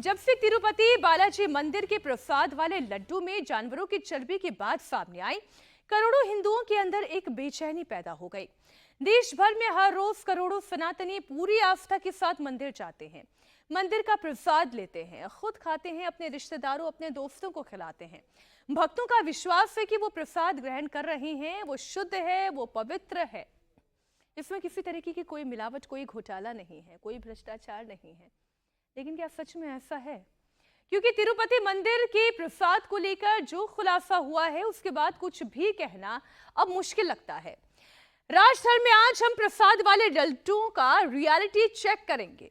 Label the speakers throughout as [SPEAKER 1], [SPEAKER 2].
[SPEAKER 1] जब से तिरुपति बालाजी मंदिर के प्रसाद वाले लड्डू में जानवरों की चर्बी की बात सामने आई, करोड़ों हिंदुओं के अंदर एक बेचैनी पैदा हो गई। देश भर में हर रोज करोड़ों सनातनी पूरी आस्था के साथ मंदिर जाते हैं, मंदिर का प्रसाद लेते हैं, खुद खाते हैं, अपने रिश्तेदारों, अपने दोस्तों को खिलाते हैं। भक्तों का विश्वास है कि वो प्रसाद ग्रहण कर रहे हैं, वो शुद्ध है, वो पवित्र है। इसमें किसी तरीके की कोई मिलावट, कोई घोटाला नहीं है, कोई भ्रष्टाचार नहीं है। लेकिन क्या सच में ऐसा है? क्योंकि तिरुपति मंदिर के प्रसाद को लेकर जो खुलासा हुआ है, उसके बाद कुछ भी कहना अब मुश्किल लगता है। राजधर में आज हम प्रसाद वाले लड्डुओं का रियलिटी चेक करेंगे।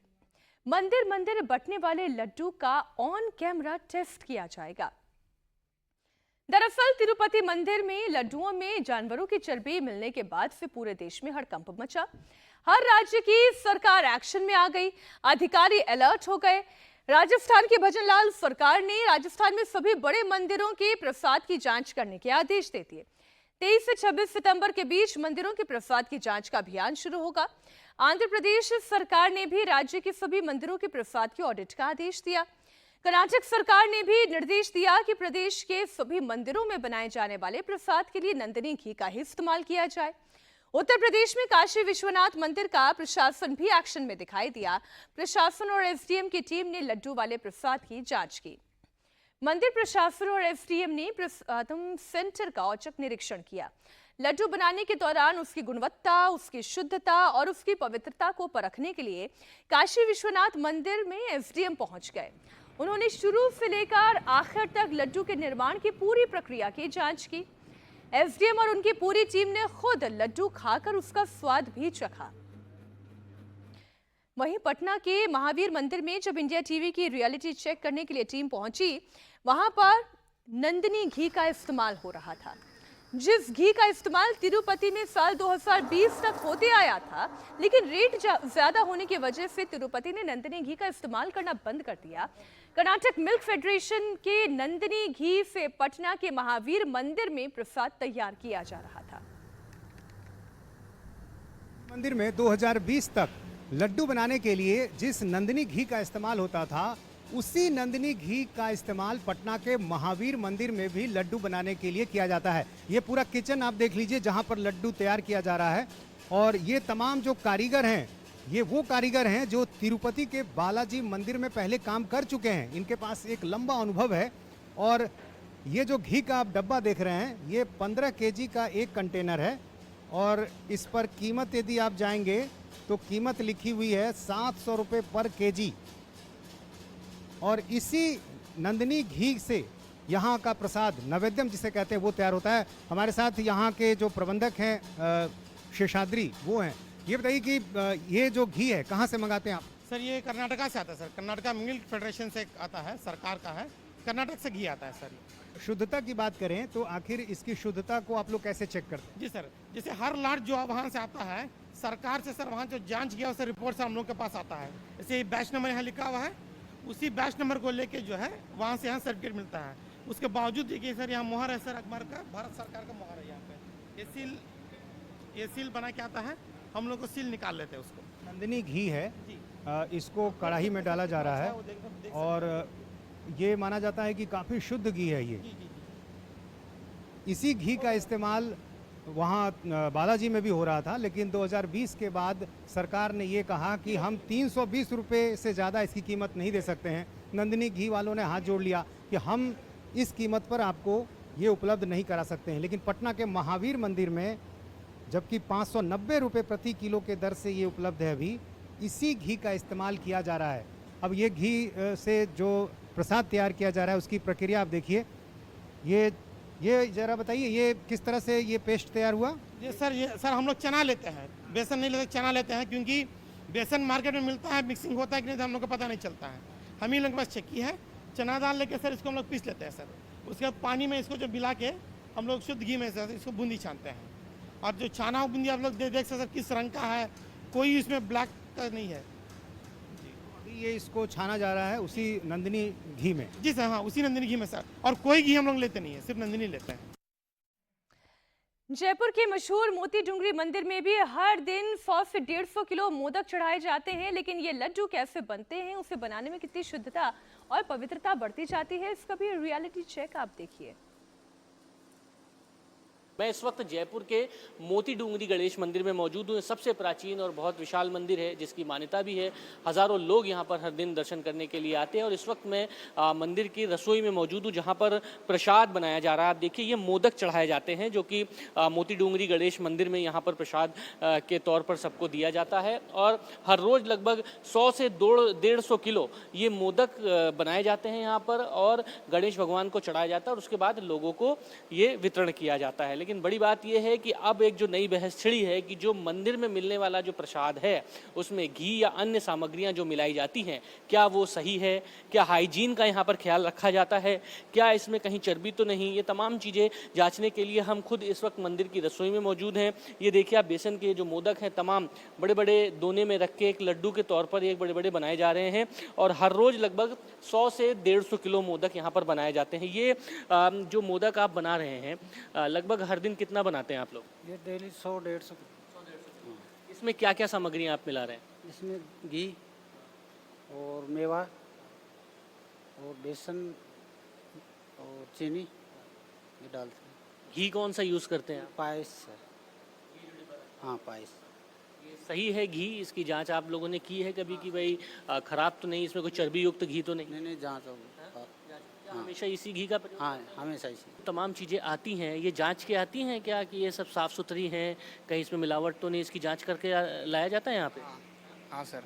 [SPEAKER 1] मंदिर मंदिर बंटने वाले लड्डू का ऑन कैमरा टेस्ट किया जाएगा। दरअसल तिरुपति मंदिर में लड्डुओं में जानवरों की चर्बी मिलने के बाद से पूरे देश में हड़कंप मचा। हर राज्य की सरकार एक्शन में आ गई, अधिकारी अलर्ट हो गए। राजस्थान की भजनलाल सरकार ने राजस्थान में सभी बड़े मंदिरों के प्रसाद की जांच करने के आदेश दे दिए। 23 से 26 सितंबर के बीच मंदिरों के प्रसाद की जांच का अभियान शुरू होगा। आंध्र प्रदेश सरकार ने भी राज्य के सभी मंदिरों के प्रसाद की ऑडिट का आदेश दिया। कर्नाटक सरकार ने भी निर्देश दिया कि प्रदेश के सभी मंदिरों में बनाए जाने वाले प्रसाद के लिए नंदिनी घी का ही इस्तेमाल किया जाए। उत्तर प्रदेश में काशी विश्वनाथ मंदिर का प्रशासन भी एक्शन में दिखाई दिया। प्रशासन और एसडीएम की टीम ने लड्डू वाले प्रसाद की जांच की। मंदिर प्रशासन और एसडीएम ने प्रसादम सेंटर का औचक निरीक्षण किया। लड्डू बनाने के दौरान उसकी गुणवत्ता, उसकी शुद्धता और उसकी पवित्रता को परखने के लिए काशी विश्वनाथ मंदिर में एसडीएम पहुंच गए। उन्होंने शुरू से लेकर आखिर तक लड्डू के निर्माण की पूरी प्रक्रिया की जांच की। एसडीएम और उनकी पूरी टीम ने खुद लड्डू खाकर उसका स्वाद भी चखा। वहीं पटना के महावीर मंदिर में जब इंडिया टीवी की रियलिटी चेक करने के लिए टीम पहुंची, वहां पर नंदिनी घी का इस्तेमाल हो रहा था। जिस घी का इस्तेमाल तिरुपति में साल 2020 तक होते आया था, लेकिन रेट ज्यादा होने की वजह से तिरुपति ने नंदिनी घी का इस्तेमाल करना बंद कर दिया। कर्नाटक मिल्क फेडरेशन के नंदिनी घी से पटना के महावीर मंदिर में प्रसाद तैयार किया जा रहा था।
[SPEAKER 2] मंदिर में 2020 तक लड्डू बनाने के लिए जिस नंदिनी घी का इस्तेमाल होता था, उसी नंदिनी घी का इस्तेमाल पटना के महावीर मंदिर में भी लड्डू बनाने के लिए किया जाता है। ये पूरा किचन आप देख लीजिए जहां पर लड्डू तैयार किया जा रहा है। और ये तमाम जो कारीगर हैं, ये वो कारीगर हैं जो तिरुपति के बालाजी मंदिर में पहले काम कर चुके हैं। इनके पास एक लंबा अनुभव है। और ये जो घी का आप डब्बा देख रहे हैं, ये 15 केजी का एक कंटेनर है। और इस पर कीमत यदि आप जाएंगे तो कीमत लिखी हुई है 700 रुपये पर केजी। और इसी नंदिनी घी से यहाँ का प्रसाद, नैवेद्यम जिसे कहते हैं, वो तैयार होता है। हमारे साथ यहाँ के जो प्रबंधक हैं शेषाद्री, वो हैं। ये बताइए कि ये जो घी है कहाँ से मंगाते हैं आप?
[SPEAKER 3] सर ये कर्नाटका से आता है सर, कर्नाटका मिल्क फेडरेशन से आता है, सरकार का है, कर्नाटक से घी आता है सर।
[SPEAKER 2] शुद्धता की बात करें तो आखिर इसकी शुद्धता को आप लोग कैसे चेक करते हैं?
[SPEAKER 3] जी सर, जैसे हर लाट जो वहाँ से आता है सरकार से, सर वहाँ जो जांच किया उससे रिपोर्ट से हम लोग के पास आता है। जैसे बैच नंबर यहाँ लिखा हुआ है, उसी बैच नंबर को लेके जो है वहाँ से यहाँ सर्टिफिकेट मिलता है। उसके बावजूद देखिए सर, यहाँ मोहर है सर, अखबार का, भारत सरकार का मोहर है यहाँ पे। ये सील बना के आता है, हम लोग को सील निकाल लेते हैं उसको।
[SPEAKER 2] नंदिनी घी है, इसको कढ़ाई में डाला जा रहा है और ये माना जाता है कि काफ़ी शुद्ध घी है ये। इसी घी का इस्तेमाल वहाँ बालाजी में भी हो रहा था, लेकिन 2020 के बाद सरकार ने ये कहा कि हम 320 रुपये से ज़्यादा इसकी कीमत नहीं दे सकते हैं। नंदिनी घी वालों ने हाथ जोड़ लिया कि हम इस कीमत पर आपको ये उपलब्ध नहीं करा सकते हैं। लेकिन पटना के महावीर मंदिर में जबकि 590 रुपये प्रति किलो के दर से ये उपलब्ध है, अभी इसी घी का इस्तेमाल किया जा रहा है। अब ये घी से जो प्रसाद तैयार किया जा रहा है उसकी प्रक्रिया आप देखिए। ये जरा बताइए, ये किस तरह से ये पेस्ट तैयार हुआ?
[SPEAKER 3] ये सर हम लोग चना लेते हैं, बेसन नहीं लेते, चना लेते हैं, क्योंकि बेसन मार्केट में मिलता है, मिक्सिंग होता है कि नहीं तो हम लोग को पता नहीं चलता है। हम ही लोग के पास चक्की है, चना दाल लेके सर इसको हम लोग पीस लेते हैं सर। उसके बाद पानी में इसको जो मिला के हम लोग शुद्ध घी में सर इसको बूंदी छानते हैं। और जो छाना हुआ बूंदी आप लोग देख सकते सर किस रंग का है, कोई इसमें ब्लैक का नहीं है।
[SPEAKER 2] अभी ये इसको छाना जा रहा है उसी नंदिनी घी में?
[SPEAKER 3] जी सर, हाँ उसी नंदिनी घी में सर। और कोई घी हम लोग लेते नहीं है, सिर्फ नंदिनी लेते हैं।
[SPEAKER 1] जयपुर के मशहूर मोती डूंगरी मंदिर में भी हर दिन 100 से 150 किलो मोदक चढ़ाए जाते हैं, लेकिन ये लड्डू कैसे बनते हैं, उसे बनाने में कितनी शुद्धता और पवित्रता बढ़ती जाती है, इसका भी रियलिटी चेक आप देखिए।
[SPEAKER 4] मैं इस वक्त जयपुर के मोती डूंगरी गणेश मंदिर में मौजूद हूँ। सबसे प्राचीन और बहुत विशाल मंदिर है, जिसकी मान्यता भी है। हज़ारों लोग यहाँ पर हर दिन दर्शन करने के लिए आते हैं। और इस वक्त मैं मंदिर की रसोई में मौजूद हूँ, जहाँ पर प्रसाद बनाया जा रहा है। आप देखिए, ये मोदक चढ़ाए जाते हैं, जो कि मोती डूंगरी गणेश मंदिर में यहाँ पर प्रसाद के तौर पर सबको दिया जाता है। और हर रोज़ लगभग 100 से 150 किलो ये मोदक बनाए जाते हैं यहाँ पर, और गणेश भगवान को चढ़ाया जाता है, और उसके बाद लोगों को ये वितरण किया जाता है। लेकिन बड़ी बात यह है कि अब एक जो नई बहस छिड़ी है कि जो मंदिर में मिलने वाला जो प्रसाद है, उसमें घी या अन्य सामग्रियां जो मिलाई जाती हैं, क्या वो सही है? क्या हाइजीन का यहाँ पर ख्याल रखा जाता है? क्या इसमें कहीं चर्बी तो नहीं? ये तमाम चीज़ें जांचने के लिए हम खुद इस वक्त मंदिर की रसोई में मौजूद हैं। ये देखिए, आप बेसन के जो मोदक हैं, तमाम बड़े बड़े दोने में रख के एक लड्डू के तौर पर एक बड़े बड़े बनाए जा रहे हैं। और हर रोज़ लगभग 100 से 150 किलो मोदक यहाँ पर बनाए जाते हैं। ये जो मोदक आप बना रहे हैं, लगभग हर दिन कितना बनाते हैं आप लोग?
[SPEAKER 5] ये डेली 100-150।
[SPEAKER 4] इसमें क्या क्या सामग्रियाँ आप मिला रहे हैं?
[SPEAKER 5] इसमें घी और मेवा और बेसन और चीनी ये डालते हैं।
[SPEAKER 4] घी कौन सा यूज़ करते हैं आप?
[SPEAKER 5] पायस है। हाँ, पायस।
[SPEAKER 4] ये सही है घी? इसकी जांच आप लोगों ने की है कभी कि भाई खराब तो नहीं, इसमें कोई चर्बी युक्त घी तो नहीं?
[SPEAKER 5] नहीं जाँच होगी।
[SPEAKER 4] हमेशा इसी घी का प्रयोग?
[SPEAKER 5] हाँ, हमेशा इसी।
[SPEAKER 4] तमाम चीज़ें आती हैं, ये जांच के आती हैं क्या कि ये सब साफ़ सुथरी हैं, कहीं इसमें मिलावट तो नहीं? इसकी जांच करके लाया जाता है यहाँ पे?
[SPEAKER 5] हाँ सर।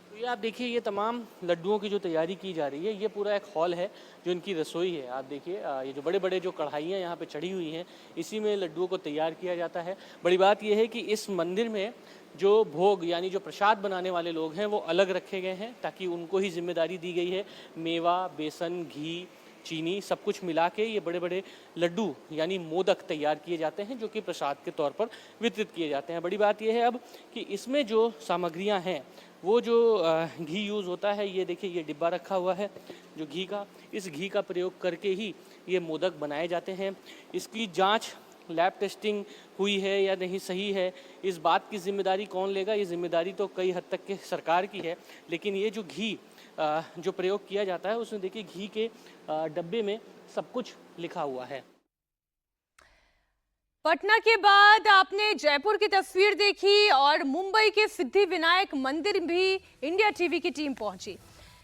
[SPEAKER 4] तो ये आप देखिए, ये तमाम लड्डुओं की जो तैयारी की जा रही है, ये पूरा एक हॉल है जो इनकी रसोई है। आप देखिए, ये जो बड़े बड़े जो कढ़ाइयाँ यहाँ पे चढ़ी हुई हैं, इसी में लड्डुओं को तैयार किया जाता है। बड़ी बात यह है कि इस मंदिर में जो भोग यानी जो प्रसाद बनाने वाले लोग हैं, वो अलग रखे गए हैं, ताकि उनको ही जिम्मेदारी दी गई है। मेवा, बेसन, घी, चीनी सब कुछ मिला के ये बड़े बड़े लड्डू यानी मोदक तैयार किए जाते हैं, जो कि प्रसाद के तौर पर वितरित किए जाते हैं। बड़ी बात यह है अब कि इसमें जो सामग्रियां हैं, वो जो घी यूज़ होता है, ये देखिए, ये डिब्बा रखा हुआ है जो घी का, इस घी का प्रयोग करके ही ये मोदक बनाए जाते हैं। इसकी जांच, लैब टेस्टिंग हुई है या नहीं सही है, इस बात की जिम्मेदारी कौन लेगा? ये जिम्मेदारी तो कई हद तक के सरकार की है। लेकिन ये जो घी जो प्रयोग किया जाता है, उसमें देखिए घी के डब्बे में सब कुछ लिखा हुआ है।
[SPEAKER 1] पटना के बाद आपने जयपुर की तस्वीर देखी और मुंबई के सिद्धि विनायक मंदिर भी इंडिया टीवी की टीम पहुंची।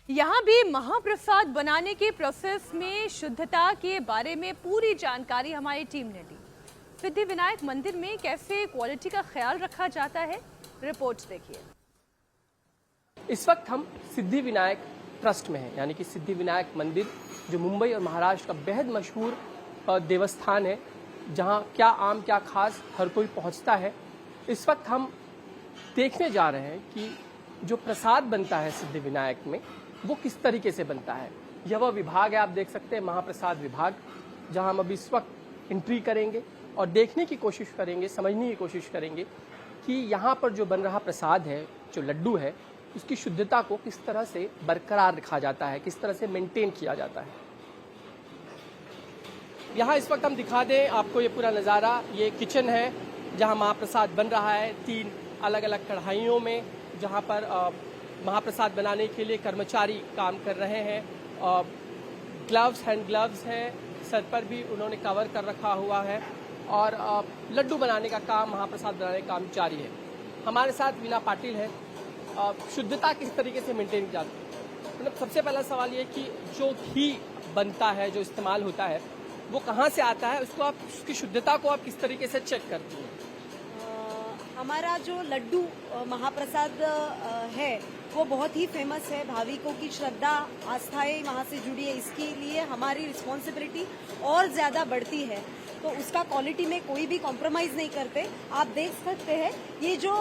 [SPEAKER 1] यहाँ भी महाप्रसाद बनाने के प्रोसेस में शुद्धता के बारे में पूरी जानकारी हमारी टीम ने दी। सिद्धि विनायक मंदिर में कैसे क्वालिटी का ख्याल रखा जाता है, रिपोर्ट्स देखिए।
[SPEAKER 6] इस वक्त हम सिद्धि विनायक ट्रस्ट में हैं, यानी कि सिद्धि विनायक मंदिर जो मुंबई और महाराष्ट्र का बेहद मशहूर देवस्थान है, जहां क्या आम क्या खास हर कोई पहुंचता है। इस वक्त हम देखने जा रहे हैं कि जो प्रसाद बनता है सिद्धि विनायक में, वो किस तरीके से बनता है। यह वह विभाग है, आप देख सकते हैं, महाप्रसाद विभाग, जहां हम अभी इस वक्त एंट्री करेंगे और देखने की कोशिश करेंगे, समझने की कोशिश करेंगे कि यहाँ पर जो बन रहा प्रसाद है, जो लड्डू है, उसकी शुद्धता को किस तरह से बरकरार रखा जाता है, किस तरह से मेंटेन किया जाता है। यहाँ इस वक्त हम दिखा दें आपको ये पूरा नज़ारा। ये किचन है जहाँ महाप्रसाद बन रहा है, 3 अलग अलग कढ़ाइयों में, जहाँ पर महाप्रसाद बनाने के लिए कर्मचारी काम कर रहे हैं। ग्लव्स, हैंड ग्लव्स हैं, सर पर भी उन्होंने कवर कर रखा हुआ है, और लड्डू बनाने का काम, महाप्रसाद बनाने का काम जारी है। हमारे साथ वीना पाटिल है। शुद्धता किस तरीके से मेंटेन की जाती है? मतलब सबसे पहला सवाल ये कि जो घी बनता है, जो इस्तेमाल होता है, वो कहाँ से आता है? उसको आप, उसकी शुद्धता को आप किस तरीके से चेक करती हैं?
[SPEAKER 7] हमारा जो लड्डू महाप्रसाद है वो बहुत ही फेमस है। भाविकों की श्रद्धा, आस्थाएं वहाँ से जुड़ी है, इसके लिए हमारी रिस्पॉन्सिबिलिटी और ज़्यादा बढ़ती है। तो उसका क्वालिटी में कोई भी कॉम्प्रोमाइज़ नहीं करते। आप देख सकते हैं ये जो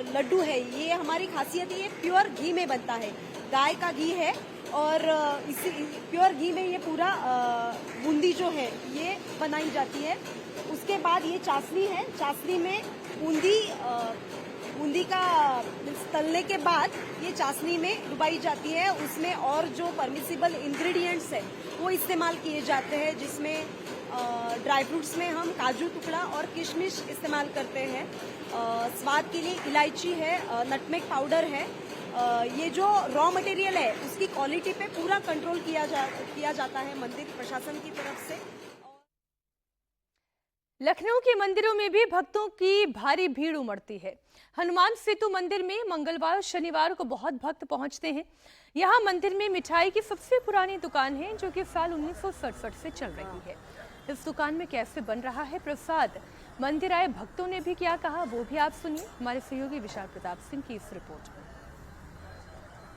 [SPEAKER 7] लड्डू है, ये हमारी खासियत है, ये प्योर घी में बनता है, गाय का घी है। और इसी प्योर घी में ये पूरा बूंदी जो है ये बनाई जाती है। उसके बाद ये चाशनी है, चाशनी में बूंदी का तलने के बाद ये चाशनी में डुबाई जाती है। उसमें और जो परमिसिबल इंग्रेडिएंट्स है वो इस्तेमाल किए जाते हैं, जिसमें ड्राई फ्रूट्स में हम काजू टुकड़ा और किशमिश इस्तेमाल करते हैं। स्वाद के लिए इलायची है, नटमेग पाउडर है। ये जो रॉ मटेरियल है उसकी क्वालिटी पे पूरा कंट्रोल किया जाता है मंदिर प्रशासन की तरफ से।
[SPEAKER 1] लखनऊ के मंदिरों में भी भक्तों की भारी भीड़ उमड़ती है। हनुमान सेतु मंदिर में मंगलवार और शनिवार को बहुत भक्त पहुंचते हैं। यहाँ मंदिर में मिठाई की सबसे पुरानी दुकान है जो कि साल 1967 से चल रही है। इस दुकान में कैसे बन रहा है प्रसाद, मंदिर आए भक्तों ने भी क्या कहा, वो भी आप सुनिए हमारे सहयोगी विशाल प्रताप सिंह की इस रिपोर्ट में।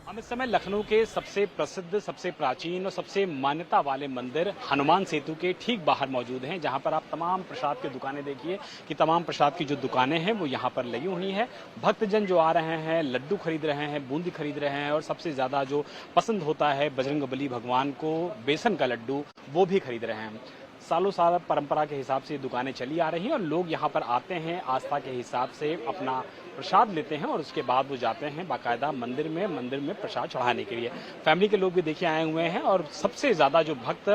[SPEAKER 8] हम इस समय लखनऊ के सबसे प्रसिद्ध, सबसे प्राचीन और सबसे मान्यता वाले मंदिर हनुमान सेतु के ठीक बाहर मौजूद हैं, जहां पर आप तमाम प्रसाद की दुकानें देखिए कि तमाम प्रसाद की जो दुकानें हैं वो यहां पर लगी हुई हैं। भक्तजन जो आ रहे हैं लड्डू खरीद रहे हैं, बूंदी खरीद रहे हैं और सबसे ज्यादा जो पसंद होता है बजरंगबली भगवान को बेसन का लड्डू, वो भी खरीद रहे हैं। सालों साल परंपरा के हिसाब से दुकानें चली आ रही हैं और लोग यहाँ पर आते हैं, आस्था के हिसाब से अपना प्रसाद लेते हैं और उसके बाद वो जाते हैं बाकायदा मंदिर में प्रसाद चढ़ाने के लिए। फैमिली के लोग भी देखिए आए हुए हैं और सबसे ज़्यादा जो भक्त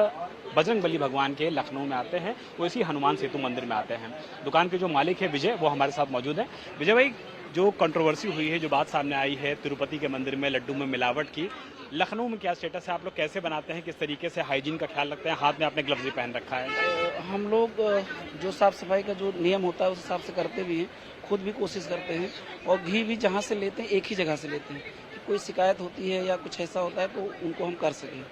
[SPEAKER 8] बजरंगबली भगवान के लखनऊ में आते हैं वो इसी हनुमान सेतु मंदिर में आते हैं। दुकान के जो मालिक है विजय, वो हमारे साथ मौजूद हैं। विजय भाई, जो कंट्रोवर्सी हुई है, जो बात सामने आई है तिरुपति के मंदिर में लड्डू में मिलावट की, लखनऊ में क्या स्टेटस है? आप लोग कैसे बनाते हैं, किस तरीके से हाइजीन का ख्याल रखते हैं? हाथ में आपने ग्लव्स भी पहन रखा है।
[SPEAKER 5] हम लोग जो साफ सफाई का जो नियम होता है उस हिसाब से करते भी हैं, खुद भी कोशिश करते हैं और घी भी जहाँ से लेते हैं एक ही जगह से लेते हैं कि कोई शिकायत होती है या कुछ ऐसा होता है तो उनको हम कर सकें।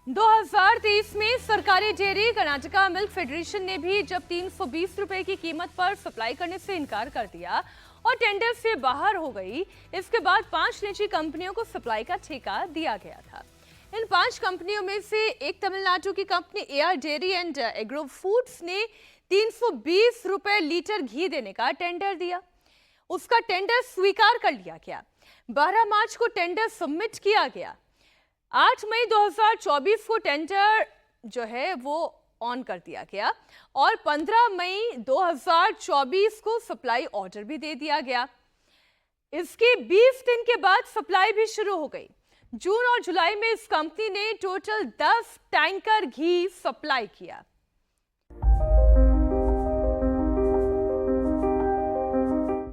[SPEAKER 1] 2023 में सरकारी डेयरी कर्नाटका मिल्क फेडरेशन ने भी जब 320 रुपए की कीमत पर सप्लाई करने से इनकार कर दिया और टेंडर से बाहर हो गई, इसके बाद 5 निजी कंपनियों को सप्लाई का ठेका दिया गया था। इन 5 कंपनियों में से एक तमिलनाडु की company AR dairy and agro foods ने 320 रुपए लीटर घी देने का टेंडर दिया। उसका टेंडर स्वीकार कर लिया गया। 12 मार्च को टेंडर सबमिट किया गया। 8 मई 2024 को टेंडर जो है वो ऑन कर दिया गया और 15 मई 2024 को सप्लाई ऑर्डर भी दे दिया गया। इसके 20 दिन के बाद सप्लाई भी शुरू हो गई। जून और जुलाई में इस कंपनी ने टोटल 10 टैंकर घी सप्लाई किया।